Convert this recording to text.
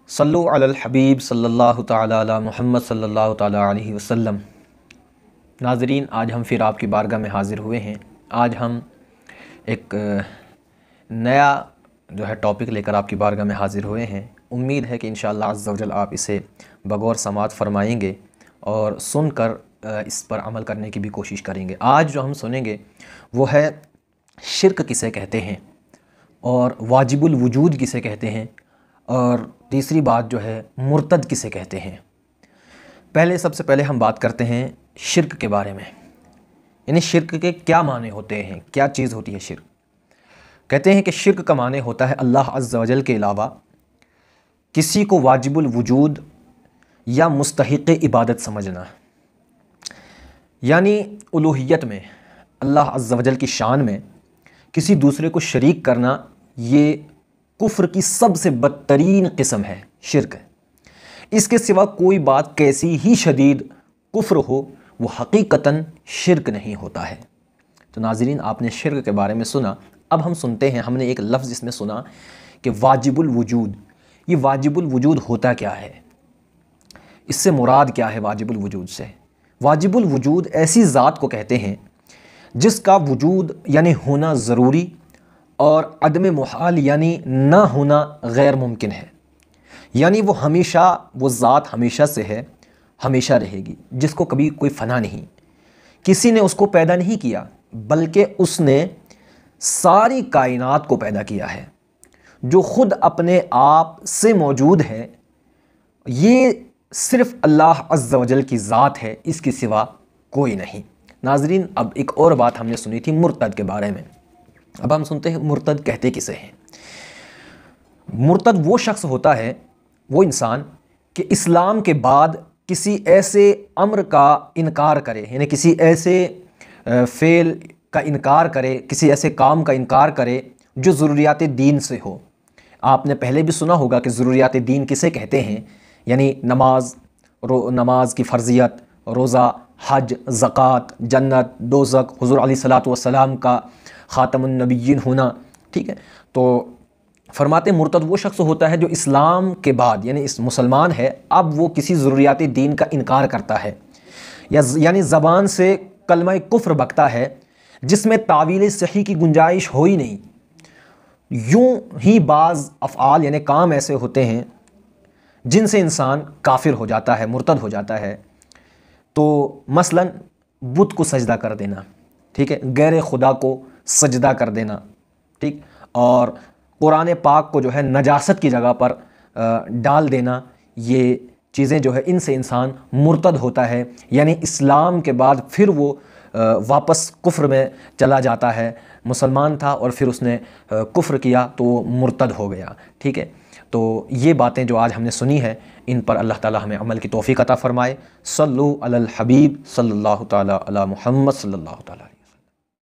صلو علی الحبیب صلی اللہ تعالیٰ علی محمد صلی اللہ تعالیٰ علیہ وسلم۔ ناظرین، آج ہم پھر آپ کی بارگاہ میں حاضر ہوئے ہیں۔ آج ہم ایک نیا ٹاپک لے کر آپ کی بارگاہ میں حاضر ہوئے ہیں۔ امید ہے کہ انشاءاللہ عز و جل آپ اسے بغور سماعت فرمائیں گے اور سن کر اس پر عمل کرنے کی بھی کوشش کریں گے۔ آج جو ہم سنیں گے وہ ہے شرک کسے کہتے ہیں، اور واجب الوجود کسے کہتے ہیں، اور تیسری بات جو ہے مرتد کسے کہتے ہیں۔ سب سے پہلے ہم بات کرتے ہیں شرک کے بارے میں، یعنی شرک کے کیا معنی ہوتے ہیں، کیا چیز ہوتی ہے شرک۔ کہتے ہیں کہ شرک کا معنی ہوتا ہے اللہ عز و جل کے علاوہ کسی کو واجب الوجود یا مستحق عبادت سمجھنا، یعنی الوہیت میں اللہ عز و جل کی شان میں کسی دوسرے کو شریک کرنا، یہ کفر کی سب سے بدترین قسم ہے، شرک ہے۔ اس کے سوا کوئی بات کیسی ہی شدید کفر ہو، وہ حقیقتاً شرک نہیں ہوتا ہے۔ تو ناظرین، آپ نے شرک کے بارے میں سنا، اب ہم سنتے ہیں، ہم نے ایک لفظ اس میں سنا کہ واجب الوجود۔ یہ واجب الوجود ہوتا کیا ہے، اس سے مراد کیا ہے واجب الوجود سے؟ واجب الوجود ایسی ذات کو کہتے ہیں جس کا وجود یعنی ہونا ضروری اور عدم محال یعنی نہ ہونا غیر ممکن ہے، یعنی وہ ہمیشہ، وہ ذات ہمیشہ سے ہے، ہمیشہ رہے گی، جس کو کبھی کوئی فنا نہیں، کسی نے اس کو پیدا نہیں کیا بلکہ اس نے ساری کائنات کو پیدا کیا ہے، جو خود اپنے آپ سے موجود ہے۔ یہ صرف اللہ عز و جل کی ذات ہے، اس کے سوا کوئی نہیں۔ ناظرین، اب ایک اور بات ہم نے سنی تھی مرتد کے بارے میں، اب ہم سنتے ہیں مرتد کہتے کسے ہیں۔ مرتد وہ شخص ہوتا ہے، وہ انسان کہ اسلام کے بعد کسی ایسے امر کا انکار کرے، یعنی کسی ایسے فعل کا انکار کرے، کسی ایسے کام کا انکار کرے جو ضروریات دین سے ہو۔ آپ نے پہلے بھی سنا ہوگا کہ ضروریات دین کسے کہتے ہیں، یعنی نماز کی فرضیت، روزہ، حج، زکوٰۃ، جنت، دوزخ، حضور علیہ الصلوۃ والسلام کا خاتم النبیین ہونا، ٹھیک ہے۔ تو فرماتے ہیں مرتد وہ شخص ہوتا ہے جو اسلام کے بعد، یعنی اس مسلمان ہے، اب وہ کسی ضروریات دین کا انکار کرتا ہے، یعنی زبان سے کلمہ کفر بکتا ہے جس میں تعویل صحیح کی گنجائش ہو ہی نہیں۔ یوں ہی بعض افعال یعنی کام ایسے ہوتے ہیں جن سے انسان کافر ہو جاتا ہے، مرتد ہو جاتا ہے۔ تو مثلاً بت کو سجدہ کر دینا، ٹھیک ہے، غیر خدا کو سجدہ کر دینا، ٹھیک، اور قرآن پاک کو جو ہے نجاست کی جگہ پر ڈال دینا، یہ چیزیں جو ہے ان سے انسان مرتد ہوتا ہے، یعنی اسلام کے بعد پھر وہ واپس کفر میں چلا جاتا ہے۔ مسلمان تھا اور پھر اس نے کفر کیا تو وہ مرتد ہو گیا، ٹھیک ہے۔ تو یہ باتیں جو آج ہم نے سنی ہے، ان پر اللہ تعالی ہمیں عمل کی توفیق عطا فرمائے۔ صلو علی الحبیب صلی اللہ تعالی علی محمد صلی اللہ تعالی